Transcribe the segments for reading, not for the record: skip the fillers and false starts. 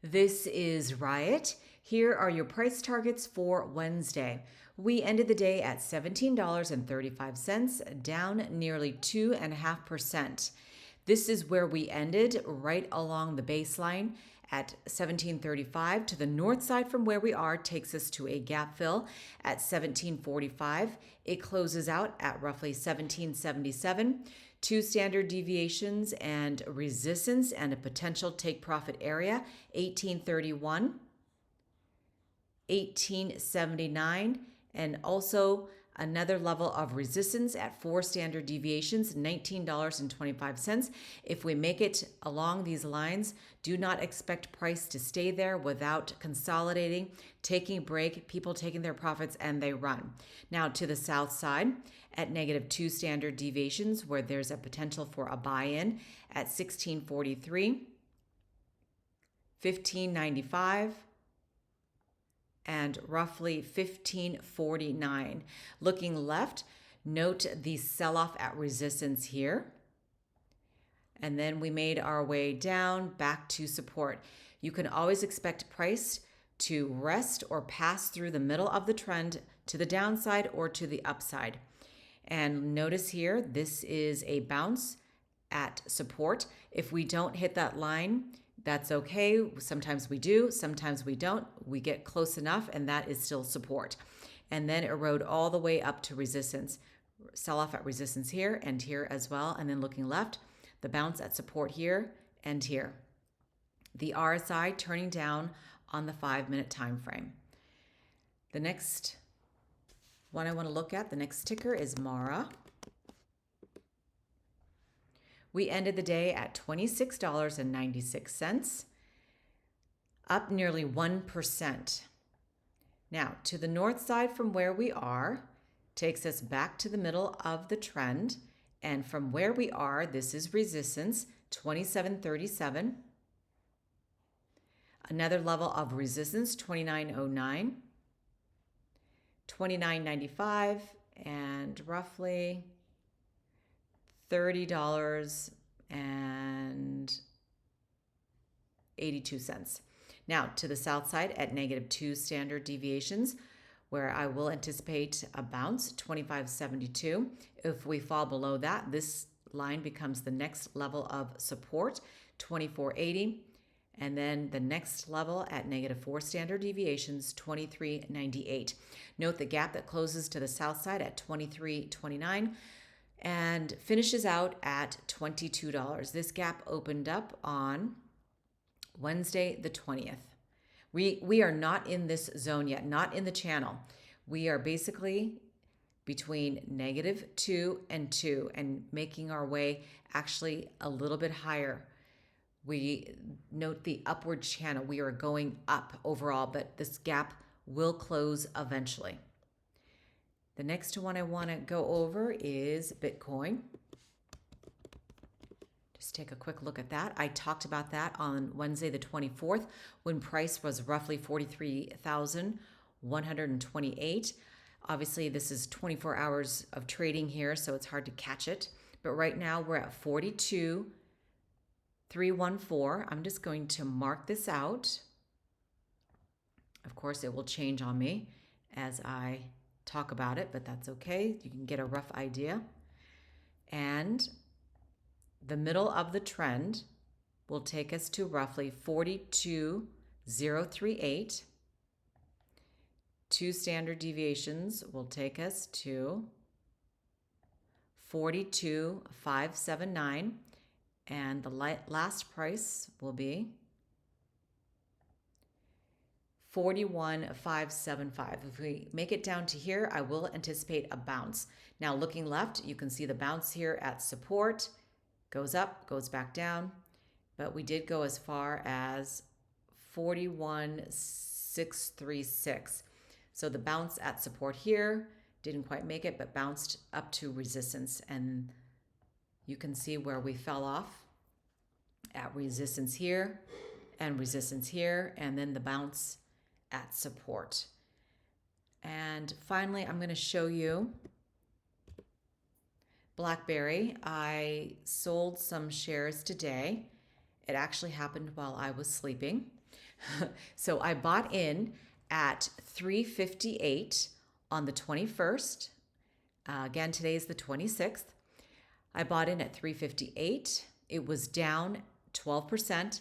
This is RIOT. Here are your price targets for Wednesday. We ended the day at $17.35, down nearly 2.5%. This is where we ended, right along the baseline at $17.35. To the north side from where we are takes us to a gap fill at $17.45. It closes out at roughly $17.77. Two standard deviations and resistance and a potential take profit area, $18.31, $18.79, and also another level of resistance at 4 standard deviations, $19.25. If we make it along these lines, do not expect price to stay there without consolidating, taking a break, people taking their profits, and they run. Now to the south side at -2 standard deviations, where there's a potential for a buy-in at 1643, 1595, and roughly 1549. Looking left, note the sell-off at resistance here. And then we made our way down back to support. You can always expect price to rest or pass through the middle of the trend to the downside or to the upside. And notice here, this is a bounce at support. If we don't hit that line, that's okay. Sometimes we do, sometimes we don't. We get close enough, and that is still support. And then erode all the way up to resistance. Sell off at resistance here and here as well. And then looking left, the bounce at support here and here. The RSI turning down on the 5-minute time frame. The next one I want to look at, the next ticker is MARA. We ended the day at $26.96, up nearly 1%. Now, to the north side from where we are, takes us back to the middle of the trend. And from where we are, this is resistance, 27.37. Another level of resistance, 29.09. 29.95, and roughly $30.82. Now to the south side at -2 standard deviations, where I will anticipate a bounce, 25.72. If we fall below that, this line becomes the next level of support, 24.80. And then the next level at -4 standard deviations, 23.98. Note the gap that closes to the south side at 23.29 and finishes out at $22. This gap opened up on Wednesday the 20th. We are not in this zone yet, not in the channel. We are basically between -2 and 2 and making our way actually a little bit higher. We note the upward channel. We are going up overall, but this gap will close eventually. The next one I want to go over is Bitcoin. Just take a quick look at that. I talked about that on Wednesday the 24th when price was roughly 43,128. Obviously, this is 24 hours of trading here, so it's hard to catch it. But right now we're at 42,314. I'm just going to mark this out. Of course, it will change on me as I talk about it, but that's okay. You can get a rough idea. And the middle of the trend will take us to roughly 42,038. 2 standard deviations will take us to 42,579. And the last price will be 41,575. If we make it down to here, I will anticipate a bounce. Now looking left, you can see the bounce here at support. Goes up, goes back down. But we did go as far as 41,636. So the bounce at support here didn't quite make it, but bounced up to resistance. And you can see where we fell off at resistance here and resistance here, and then the bounce at support. And finally, I'm going to show you BlackBerry. I sold some shares today. It actually happened while I was sleeping. So I bought in at 358 on the 21st. Again, today is the 26th. I bought in at 358. It was down 12%,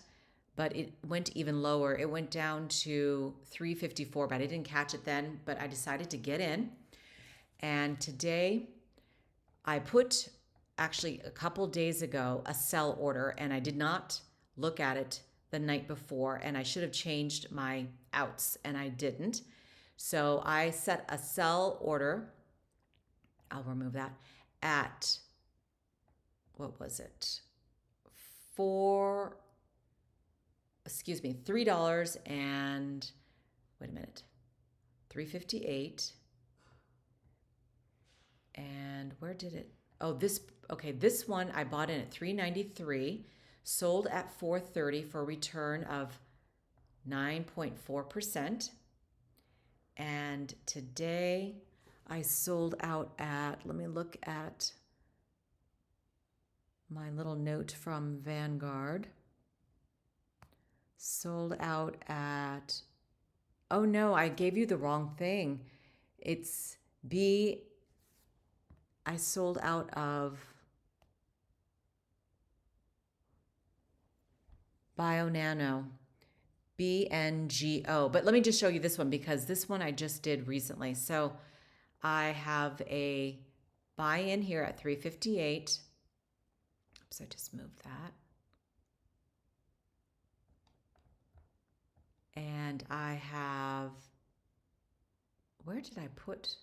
but it went even lower. It went down to 354, but I didn't catch it then, but I decided to get in. And today I put, actually a couple days ago, a sell order, and I did not look at it the night before, and I should have changed my outs, and I didn't. So I set a sell order. I'll remove that at, what was it? $3 and, wait a minute, 358. And where did it? Oh, this one I bought in at 393, sold at 430 for a return of 9.4%. And today I sold out at, let me look at my little note from Vanguard. Sold out at, oh no, I gave you the wrong thing. It's I sold out of BioNano, BNGO. But let me just show you this one because this one I just did recently. So I have a buy-in here at 358. Oops, I just moved that. And I have, where did I put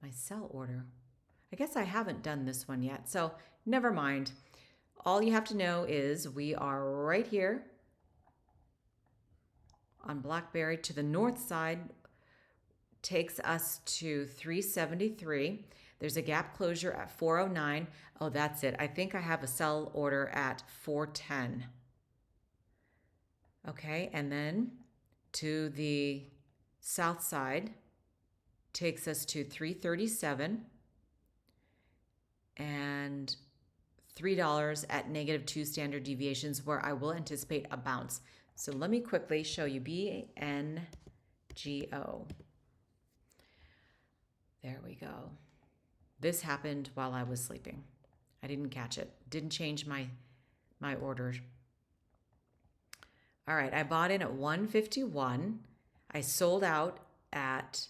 my sell order? I guess I haven't done this one yet, so never mind. All you have to know is we are right here on Blackberry. To the north side takes us to 373. There's a gap closure at 409. Oh, that's it. I think I have a sell order at 410. Okay, and then to the south side takes us to 337 and $3 at -2 standard deviations, where I will anticipate a bounce. So let me quickly show you BNGO. There we go. This happened while I was sleeping. I didn't catch it. Didn't change my order. All right, I bought in at 151. I sold out at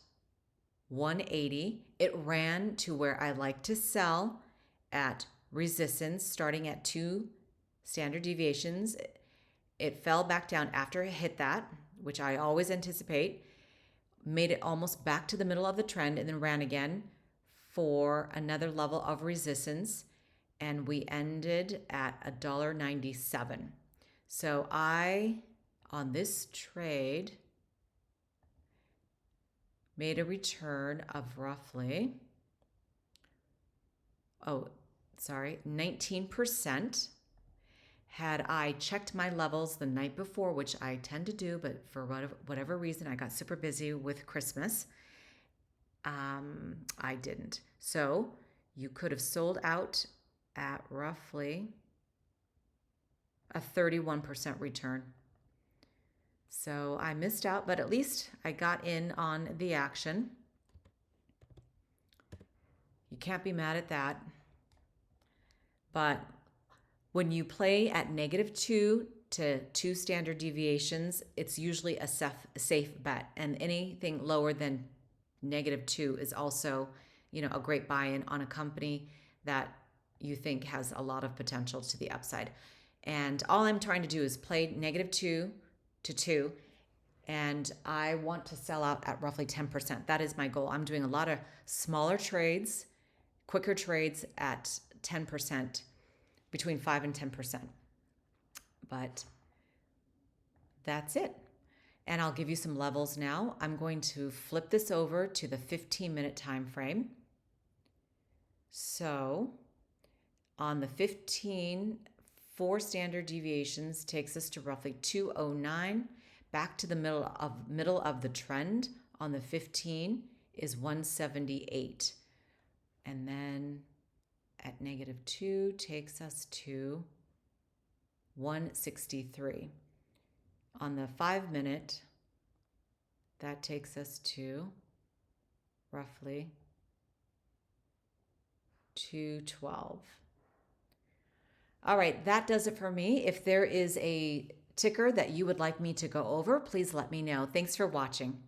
180. It ran to where I like to sell at resistance, starting at 2 standard deviations. It fell back down after it hit that, which I always anticipate, made it almost back to the middle of the trend, and then ran again for another level of resistance, and we ended at $1.97. So I, on this trade, made a return of roughly, 19%. Had I checked my levels the night before, which I tend to do, but for whatever reason, I got super busy with Christmas, I didn't. So you could have sold out at roughly a 31% return. So I missed out, but at least I got in on the action. You can't be mad at that. But when you play at -2 to 2 standard deviations, it's usually a safe bet. And anything lower than -2 is also, a great buy-in on a company that you think has a lot of potential to the upside. And all I'm trying to do is play -2 to 2, and I want to sell out at roughly 10%. That is my goal. I'm doing a lot of smaller trades, quicker trades at 10%, between 5 and 10%. But that's it. And I'll give you some levels now. I'm going to flip this over to the 15-minute time frame. So on the 15, 4 standard deviations takes us to roughly 209. Back to the middle of the trend on the 15 is 178. And then at -2 takes us to 163. On the 5-minute, that takes us to roughly 212. All right, that does it for me. If there is a ticker that you would like me to go over, please let me know. Thanks for watching.